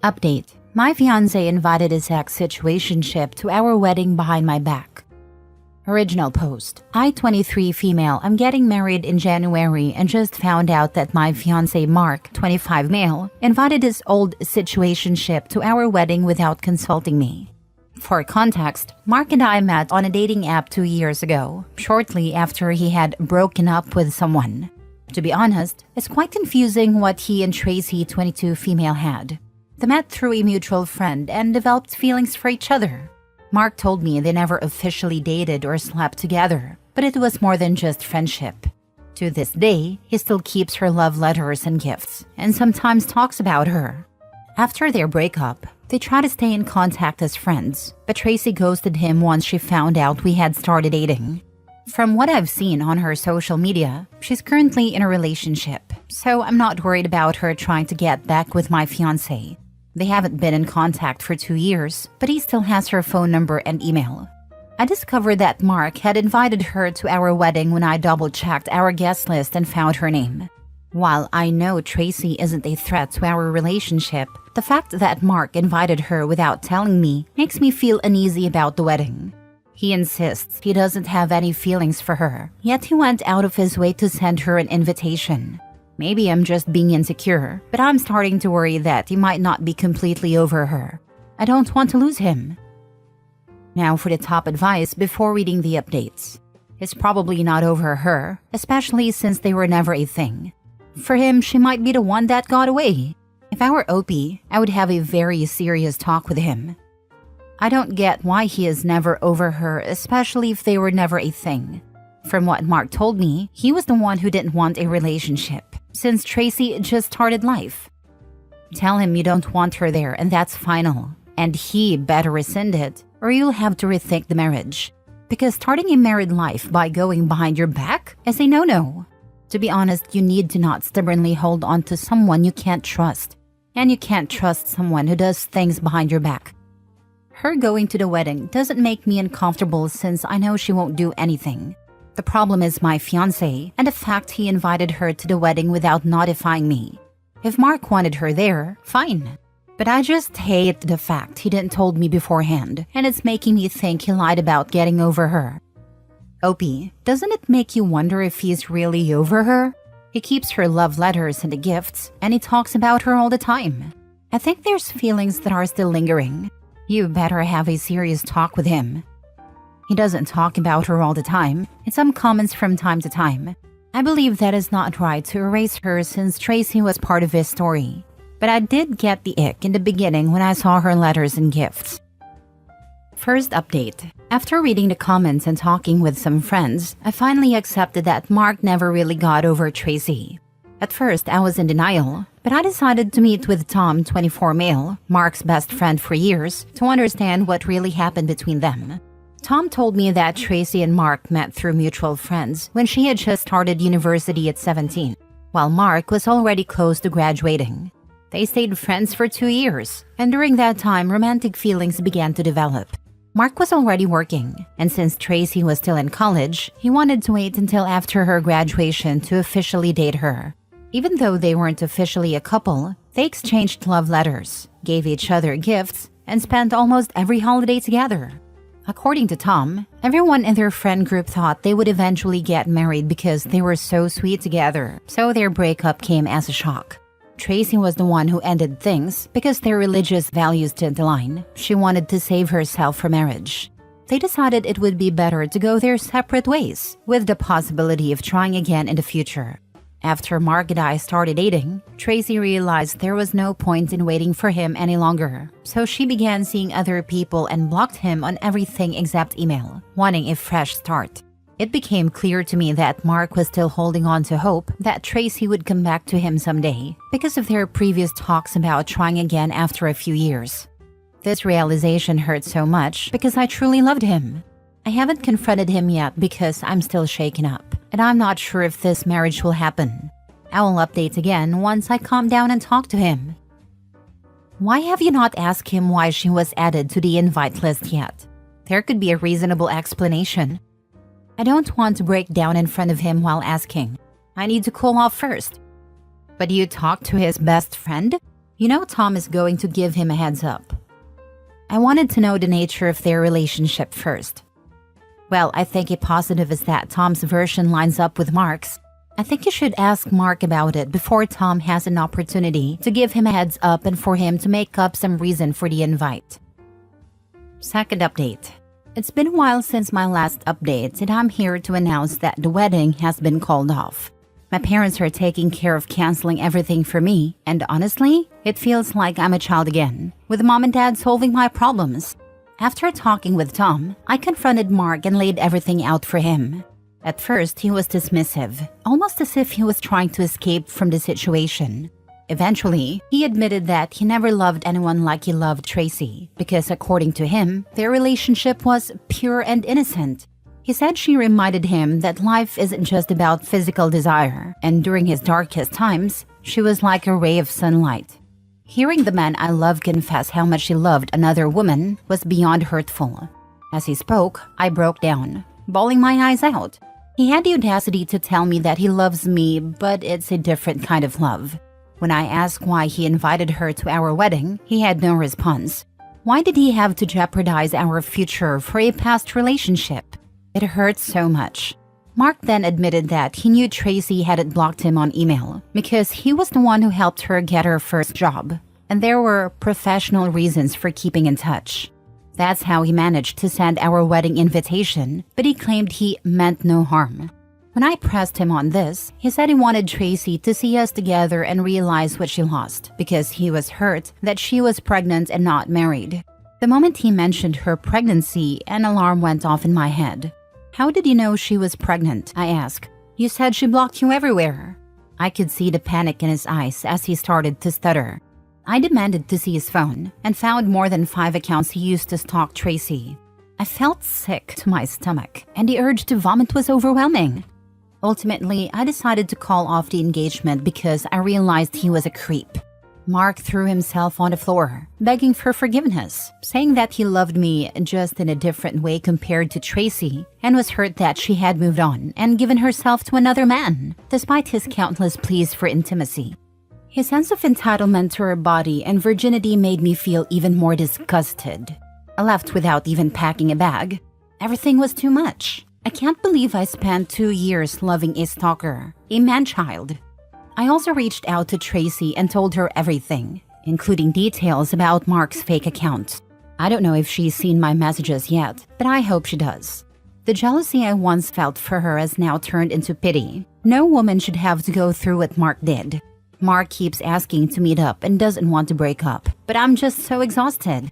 Update. My fiancé invited his ex-situationship to our wedding behind my back. Original post. I, 23 female, am getting married in January and just found out that my fiancé Mark, 25 male, invited his old situationship to our wedding without consulting me. For context, Mark and I met on a dating app 2 years ago, shortly after he had broken up with someone. To be honest, it's quite confusing what he and Tracy, 22 female, had. They met through a mutual friend and developed feelings for each other. Mark told me they never officially dated or slept together, but it was more than just friendship. To this day, he still keeps her love letters and gifts, and sometimes talks about her. After their breakup, they try to stay in contact as friends, but Tracy ghosted him once she found out we had started dating. From what I've seen on her social media, she's currently in a relationship, so I'm not worried about her trying to get back with my fiancé. They haven't been in contact for 2 years, but he still has her phone number and email. I discovered that Mark had invited her to our wedding when I double-checked our guest list and found her name. While I know Tracy isn't a threat to our relationship, the fact that Mark invited her without telling me makes me feel uneasy about the wedding. He insists he doesn't have any feelings for her, yet he went out of his way to send her an invitation. Maybe I'm just being insecure, but I'm starting to worry that he might not be completely over her. I don't want to lose him. Now for the top advice before reading the updates. He's probably not over her, especially since they were never a thing. For him, she might be the one that got away. If I were Opie, I would have a very serious talk with him. I don't get why he is never over her, especially if they were never a thing. From what Mark told me, he was the one who didn't want a relationship, since Tracy just started life. Tell him you don't want her there and that's final, and he better rescind it, or you'll have to rethink the marriage. Because starting a married life by going behind your back is a no-no. To be honest, you need to not stubbornly hold on to someone you can't trust. And you can't trust someone who does things behind your back. Her going to the wedding doesn't make me uncomfortable since I know she won't do anything. The problem is my fiancé and the fact he invited her to the wedding without notifying me. If Mark wanted her there, fine. But I just hate the fact he didn't told me beforehand, and it's making me think he lied about getting over her. Opie, doesn't it make you wonder if he's really over her? He keeps her love letters and the gifts, and he talks about her all the time. I think there's feelings that are still lingering. You better have a serious talk with him. He doesn't talk about her all the time, in some comments from time to time. I believe that is not right to erase her since Tracy was part of his story. But I did get the ick in the beginning when I saw her letters and gifts. First update. After reading the comments and talking with some friends, I finally accepted that Mark never really got over Tracy. At first, I was in denial, but I decided to meet with Tom, 24 male, Mark's best friend for years, to understand what really happened between them. Tom told me that Tracy and Mark met through mutual friends when she had just started university at 17, while Mark was already close to graduating. They stayed friends for 2 years, and during that time, romantic feelings began to develop. Mark was already working, and since Tracy was still in college, he wanted to wait until after her graduation to officially date her. Even though they weren't officially a couple, they exchanged love letters, gave each other gifts, and spent almost every holiday together. According to Tom, everyone in their friend group thought they would eventually get married because they were so sweet together, so their breakup came as a shock. Tracy was the one who ended things because their religious values didn't align. She wanted to save herself for marriage. They decided it would be better to go their separate ways, with the possibility of trying again in the future. After Mark and I started dating, Tracy realized there was no point in waiting for him any longer, so she began seeing other people and blocked him on everything except email, wanting a fresh start. It became clear to me that Mark was still holding on to hope that Tracy would come back to him someday, because of their previous talks about trying again after a few years. This realization hurt so much because I truly loved him. I haven't confronted him yet because I'm still shaken up, and I'm not sure if this marriage will happen. I will update again once I calm down and talk to him. Why have you not asked him why she was added to the invite list yet? There could be a reasonable explanation. I don't want to break down in front of him while asking. I need to cool off first. But you talked to his best friend? You know Tom is going to give him a heads up. I wanted to know the nature of their relationship first. Well, I think a positive is that Tom's version lines up with Mark's. I think you should ask Mark about it before Tom has an opportunity to give him a heads up and for him to make up some reason for the invite. Second update. It's been a while since my last update, and I'm here to announce that the wedding has been called off. My parents are taking care of canceling everything for me, and honestly, it feels like I'm a child again, with mom and dad solving my problems. After talking with Tom, I confronted Mark and laid everything out for him. At first, he was dismissive, almost as if he was trying to escape from the situation. Eventually, he admitted that he never loved anyone like he loved Tracy, because according to him, their relationship was pure and innocent. He said she reminded him that life isn't just about physical desire, and during his darkest times, she was like a ray of sunlight. Hearing the man I love confess how much he loved another woman was beyond hurtful. As he spoke, I broke down, bawling my eyes out. He had the audacity to tell me that he loves me, but it's a different kind of love. When I asked why he invited her to our wedding, he had no response. Why did he have to jeopardize our future for a past relationship? It hurt so much. Mark then admitted that he knew Tracy hadn't blocked him on email because he was the one who helped her get her first job, and there were professional reasons for keeping in touch. That's how he managed to send our wedding invitation, but he claimed he meant no harm. When I pressed him on this, he said he wanted Tracy to see us together and realize what she lost because he was hurt that she was pregnant and not married. The moment he mentioned her pregnancy, an alarm went off in my head. How did you know she was pregnant? I asked. You said she blocked you everywhere. I could see the panic in his eyes as he started to stutter. I demanded to see his phone and found more than 5 accounts he used to stalk Tracy. I felt sick to my stomach, and the urge to vomit was overwhelming. Ultimately, I decided to call off the engagement because I realized he was a creep. Mark threw himself on the floor, begging for forgiveness, saying that he loved me just in a different way compared to Tracy, and was hurt that she had moved on and given herself to another man, despite his countless pleas for intimacy. His sense of entitlement to her body and virginity made me feel even more disgusted. I left without even packing a bag. Everything was too much. I can't believe I spent 2 years loving a stalker, a man-child. I also reached out to Tracy and told her everything, including details about Mark's fake account. I don't know if she's seen my messages yet, but I hope she does. The jealousy I once felt for her has now turned into pity. No woman should have to go through what Mark did. Mark keeps asking to meet up and doesn't want to break up, but I'm just so exhausted.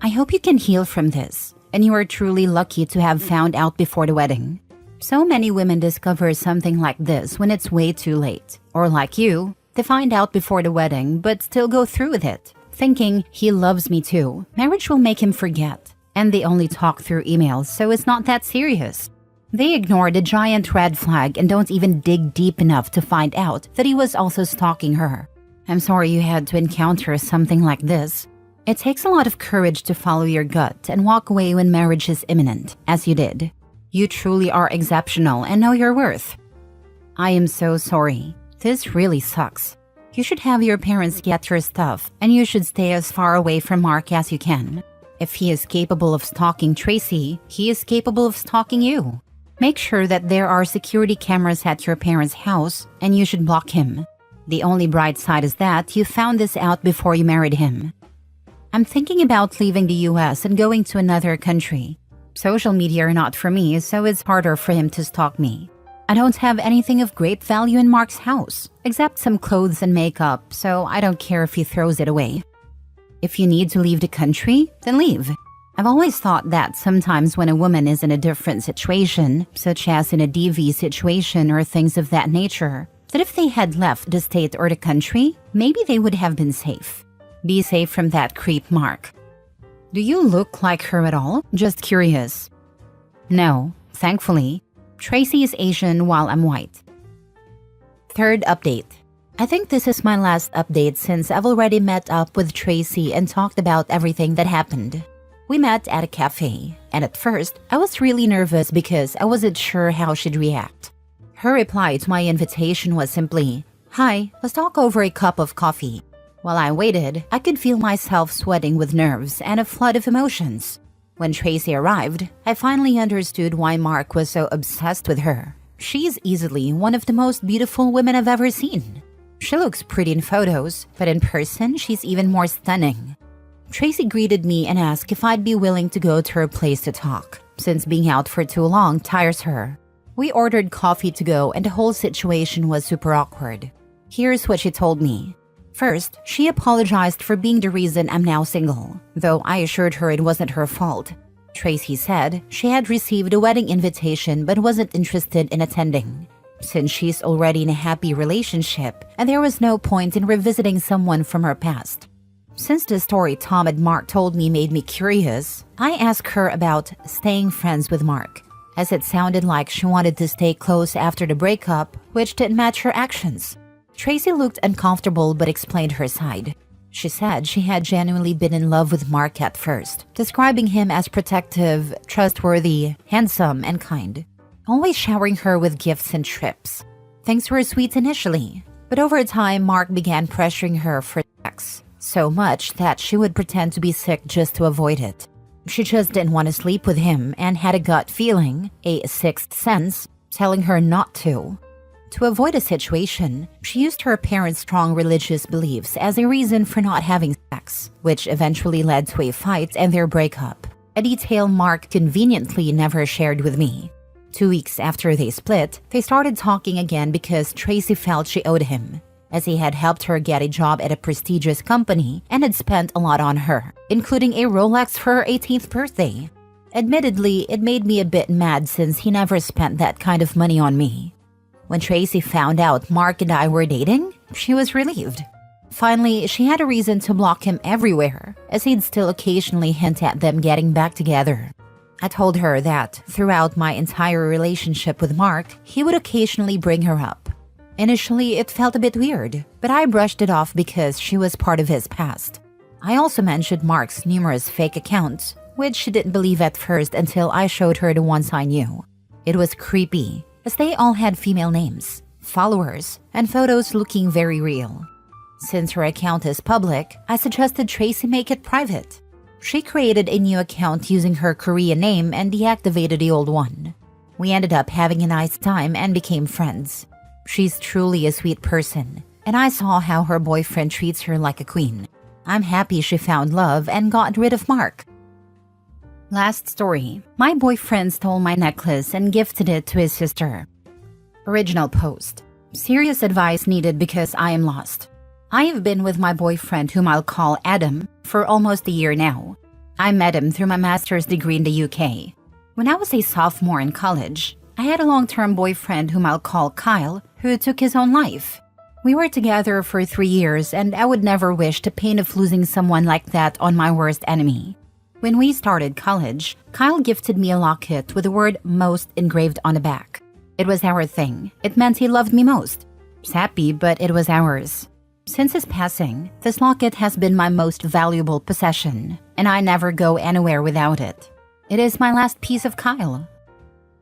I hope you can heal from this, and you are truly lucky to have found out before the wedding. So many women discover something like this when it's way too late. Or like you, they find out before the wedding but still go through with it, thinking he loves me too. Marriage will make him forget. And they only talk through emails, so it's not that serious. They ignore the giant red flag and don't even dig deep enough to find out that he was also stalking her. I'm sorry you had to encounter something like this. It takes a lot of courage to follow your gut and walk away when marriage is imminent, as you did. You truly are exceptional and know your worth. I am so sorry. This really sucks. You should have your parents get your stuff, and you should stay as far away from Mark as you can. If he is capable of stalking Tracy, he is capable of stalking you. Make sure that there are security cameras at your parents' house, and you should block him. The only bright side is that you found this out before you married him. I'm thinking about leaving the US and going to another country. Social media are not for me, so it's harder for him to stalk me. I don't have anything of great value in Mark's house, except some clothes and makeup, so I don't care if he throws it away. If you need to leave the country, then leave. I've always thought that sometimes when a woman is in a different situation, such as in a DV situation or things of that nature, that if they had left the state or the country, maybe they would have been safe. Be safe from that creep Mark. Do you look like her at all? Just curious. No, thankfully. Tracy is Asian while I'm white. Third update. I think this is my last update since I've already met up with Tracy and talked about everything that happened. We met at a cafe, and at first, I was really nervous because I wasn't sure how she'd react. Her reply to my invitation was simply, "Hi, let's talk over a cup of coffee." While I waited, I could feel myself sweating with nerves and a flood of emotions. When Tracy arrived, I finally understood why Mark was so obsessed with her. She's easily one of the most beautiful women I've ever seen. She looks pretty in photos, but in person, she's even more stunning. Tracy greeted me and asked if I'd be willing to go to her place to talk, since being out for too long tires her. We ordered coffee to go and the whole situation was super awkward. Here's what she told me. First, she apologized for being the reason I'm now single, though I assured her it wasn't her fault. Tracy said she had received a wedding invitation but wasn't interested in attending, since she's already in a happy relationship and there was no point in revisiting someone from her past. Since the story Tom and Mark told me made me curious, I asked her about staying friends with Mark, as it sounded like she wanted to stay close after the breakup, which didn't match her actions. Tracy looked uncomfortable but explained her side. She said she had genuinely been in love with Mark at first, describing him as protective, trustworthy, handsome, and kind, always showering her with gifts and trips. Things were sweet initially, but over time Mark began pressuring her for sex, so much that she would pretend to be sick just to avoid it. She just didn't want to sleep with him and had a gut feeling, a sixth sense, telling her not to. To avoid a situation, she used her parents' strong religious beliefs as a reason for not having sex, which eventually led to a fight and their breakup, a detail Mark conveniently never shared with me. 2 weeks after they split, they started talking again because Tracy felt she owed him, as he had helped her get a job at a prestigious company and had spent a lot on her, including a Rolex for her 18th birthday. Admittedly, it made me a bit mad since he never spent that kind of money on me. When Tracy found out Mark and I were dating, she was relieved. Finally, she had a reason to block him everywhere, as he'd still occasionally hint at them getting back together. I told her that, throughout my entire relationship with Mark, he would occasionally bring her up. Initially, it felt a bit weird, but I brushed it off because she was part of his past. I also mentioned Mark's numerous fake accounts, which she didn't believe at first until I showed her the ones I knew. It was creepy, as they all had female names, followers, and photos looking very real. Since her account is public, I suggested Tracy make it private. She created a new account using her Korean name and deactivated the old one. We ended up having a nice time and became friends. She's truly a sweet person, and I saw how her boyfriend treats her like a queen. I'm happy she found love and got rid of Mark. Last story. My boyfriend stole my necklace and gifted it to his sister. Original post. Serious advice needed because I am lost. I have been with my boyfriend, whom I'll call Adam, for almost a year now. I met him through my master's degree in the UK. When I was a sophomore in college, I had a long-term boyfriend whom I'll call Kyle, who took his own life. We were together for 3 years, and I would never wish the pain of losing someone like that on my worst enemy. When we started college, Kyle gifted me a locket with the word most engraved on the back. It was our thing. It meant he loved me most. Sappy, but it was ours. Since his passing, this locket has been my most valuable possession, and I never go anywhere without it. It is my last piece of Kyle.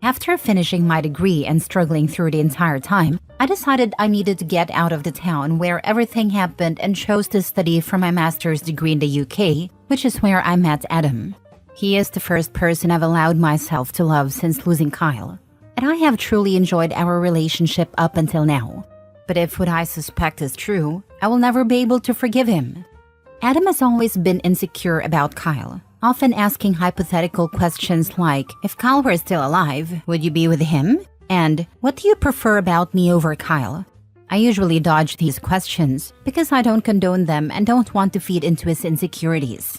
After finishing my degree and struggling through the entire time, I decided I needed to get out of the town where everything happened and chose to study for my master's degree in the UK, which is where I met Adam. He is the first person I've allowed myself to love since losing Kyle, and I have truly enjoyed our relationship up until now. But if what I suspect is true, I will never be able to forgive him. Adam has always been insecure about Kyle, often asking hypothetical questions like, if Kyle were still alive, would you be with him? And, what do you prefer about me over Kyle? I usually dodge these questions because I don't condone them and don't want to feed into his insecurities.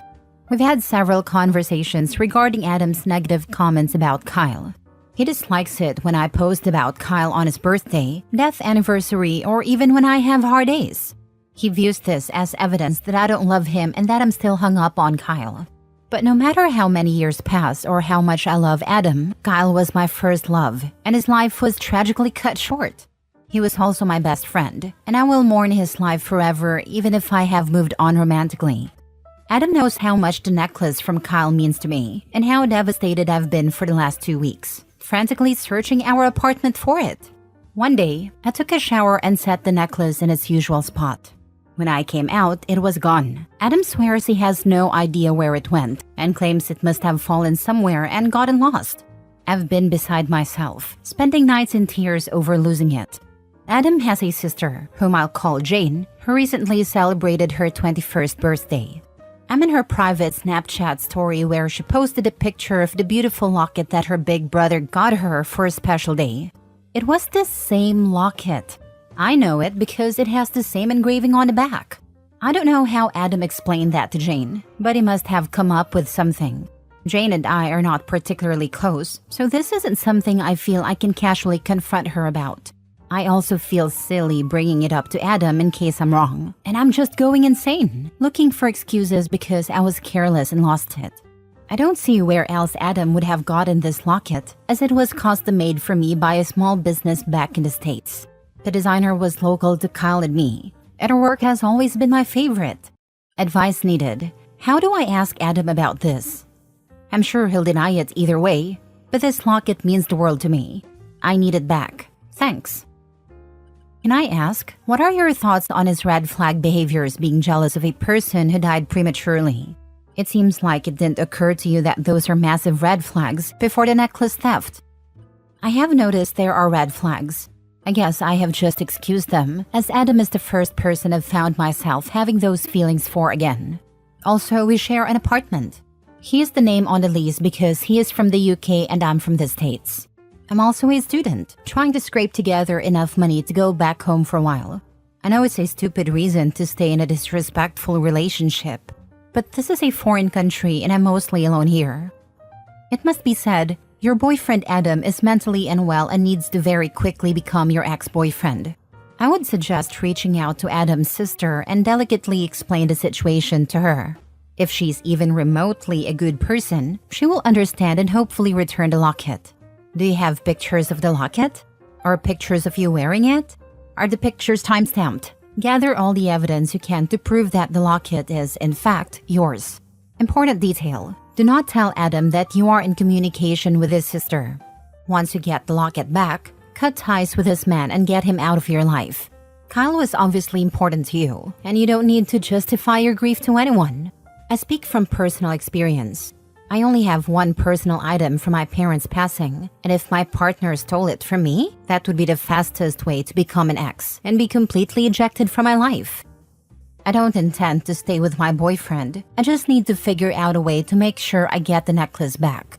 We've had several conversations regarding Adam's negative comments about Kyle. He dislikes it when I post about Kyle on his birthday, death anniversary, or even when I have hard days. He views this as evidence that I don't love him and that I'm still hung up on Kyle. But no matter how many years pass or how much I love Adam, Kyle was my first love, and his life was tragically cut short. He was also my best friend, and I will mourn his life forever even if I have moved on romantically. Adam knows how much the necklace from Kyle means to me, and how devastated I've been for the last 2 weeks, frantically searching our apartment for it. One day, I took a shower and set the necklace in its usual spot. When I came out, it was gone. Adam swears he has no idea where it went and claims it must have fallen somewhere and gotten lost. I've been beside myself, spending nights in tears over losing it. Adam has a sister, whom I'll call Jane, who recently celebrated her 21st birthday. I'm in her private Snapchat story where she posted a picture of the beautiful locket that her big brother got her for a special day. It was the same locket. I know it because it has the same engraving on the back. I don't know how Adam explained that to Jane, but he must have come up with something. Jane and I are not particularly close, so this isn't something I feel I can casually confront her about. I also feel silly bringing it up to Adam in case I'm wrong, and I'm just going insane, looking for excuses because I was careless and lost it. I don't see where else Adam would have gotten this locket, as it was custom-made for me by a small business back in the States. The designer was local to Kyle and me, and her work has always been my favorite. Advice needed. How do I ask Adam about this? I'm sure he'll deny it either way, but this locket means the world to me. I need it back. Thanks. Can I ask, what are your thoughts on his red flag behaviors being jealous of a person who died prematurely? It seems like it didn't occur to you that those are massive red flags before the necklace theft. I have noticed there are red flags. I guess I have just excused them, as Adam is the first person I've found myself having those feelings for again. Also, we share an apartment. He is the name on the lease because he is from the UK and I'm from the States. I'm also a student, trying to scrape together enough money to go back home for a while. I know it's a stupid reason to stay in a disrespectful relationship, but this is a foreign country and I'm mostly alone here. It must be said, your boyfriend Adam is mentally unwell and needs to very quickly become your ex-boyfriend. I would suggest reaching out to Adam's sister and delicately explain the situation to her. If she's even remotely a good person, she will understand and hopefully return the locket. Do you have pictures of the locket? Or pictures of you wearing it? Are the pictures time-stamped? Gather all the evidence you can to prove that the locket is, in fact, yours. Important detail. Do not tell Adam that you are in communication with his sister. Once you get the locket back, cut ties with this man and get him out of your life. Kyle was obviously important to you, and you don't need to justify your grief to anyone. I speak from personal experience. I only have one personal item from my parents' passing, and if my partner stole it from me, that would be the fastest way to become an ex and be completely ejected from my life. I don't intend to stay with my boyfriend. I just need to figure out a way to make sure I get the necklace back.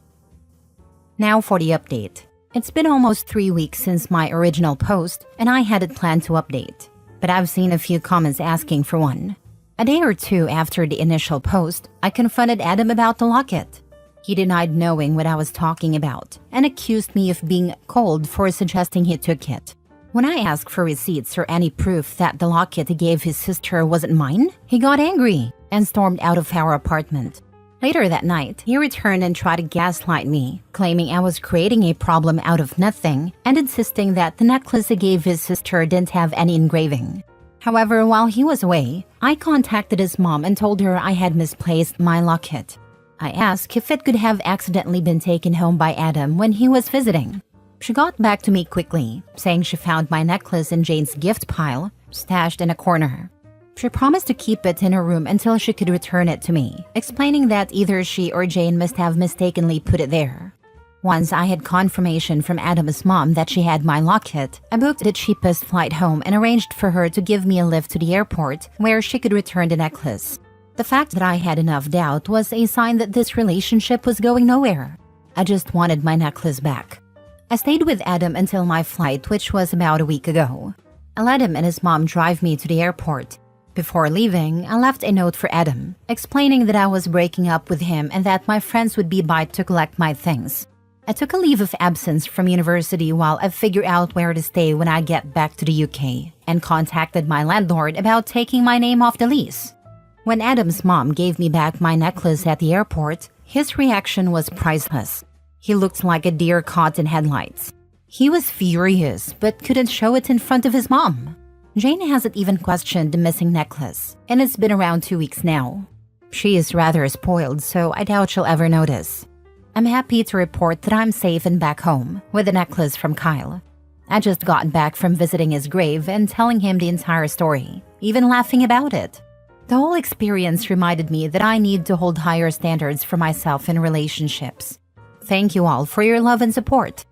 Now for the update. It's been almost 3 weeks since my original post, and I hadn't planned to update, but I've seen a few comments asking for one. A day or two after the initial post, I confronted Adam about the locket. He denied knowing what I was talking about and accused me of being cold for suggesting he took it. When I asked for receipts or any proof that the locket he gave his sister wasn't mine, he got angry and stormed out of our apartment. Later that night, he returned and tried to gaslight me, claiming I was creating a problem out of nothing and insisting that the necklace he gave his sister didn't have any engraving. However, while he was away, I contacted his mom and told her I had misplaced my locket. I asked if it could have accidentally been taken home by Adam when he was visiting. She got back to me quickly, saying she found my necklace in Jane's gift pile, stashed in a corner. She promised to keep it in her room until she could return it to me, explaining that either she or Jane must have mistakenly put it there. Once I had confirmation from Adam's mom that she had my locket, I booked the cheapest flight home and arranged for her to give me a lift to the airport where she could return the necklace. The fact that I had enough doubt was a sign that this relationship was going nowhere. I just wanted my necklace back. I stayed with Adam until my flight, which was about a week ago. I let him and his mom drive me to the airport. Before leaving, I left a note for Adam, explaining that I was breaking up with him and that my friends would be by to collect my things. I took a leave of absence from university while I figure out where to stay when I get back to the UK, and contacted my landlord about taking my name off the lease. When Adam's mom gave me back my necklace at the airport, his reaction was priceless. He looked like a deer caught in headlights. He was furious, but couldn't show it in front of his mom. Jane hasn't even questioned the missing necklace, and it's been around 2 weeks now. She is rather spoiled, so I doubt she'll ever notice. I'm happy to report that I'm safe and back home, with the necklace from Kyle. I just got back from visiting his grave and telling him the entire story. even laughing about it. The whole experience reminded me that I need to hold higher standards for myself in relationships. Thank you all for your love and support.